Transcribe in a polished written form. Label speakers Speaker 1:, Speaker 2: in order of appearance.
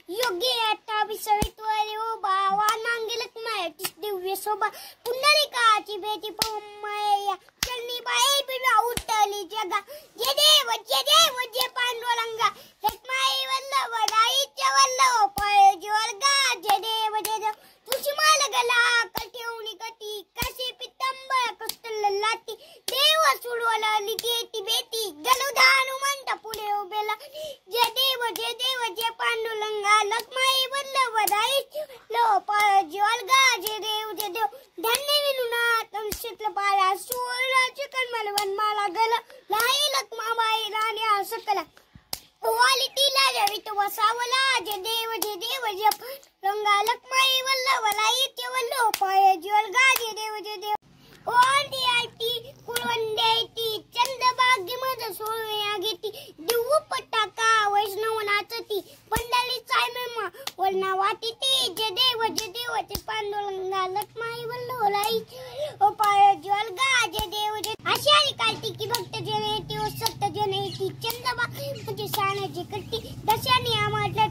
Speaker 1: योग्य अठ्ठावीसवित्वरे उभा वानांगिलक मायाची दिव्य शोभा पुंडलिकाची भेटी पवमाया चलनी बाई बिना उठली जगा जे देव जे पांडुरंगा रखमाई वल्लभ राईच्या वल्लभ पाय ज्वर्गा जे देव तुझी माल गला कठेवणी कटी कशी पितंबर कस्तल लाती देव सुडवला लिकेती बेटी गलुधानु मंत पुढे उभेला जे देव जे पांडुरंगा लखमाई वल्लभ राईच्या वल्लभ पाय ज्वर्गा जे देव धन्य विनुनाथ अंशितल पाया सुवर्णाचे कणमल वनमाला गल लाई लखमाबाई राणी सकला ओवाली तिला जवित वसावला जे देव जे रंगा लखमाई वल्लभ राईच्या वल्लभ पाय ज्वर्गा जे देव ओंडी आयती कुळवंडेती चंद्रभाग्य मज सोळया घेती दिवू पटाका वैष्णव नाचती पंडाली चाय मेमा वलना वाटीती जे देव ते पांडुरंगा लखमाई वल्लभ राईच्या पाय ज्वर्गा जे देव आषाढी कार्तिकी भक्त जनेती ओ सत्य जनेती चंद्रभाग्य म्हणजे साण्याची कट्टी दशाने आम्हाला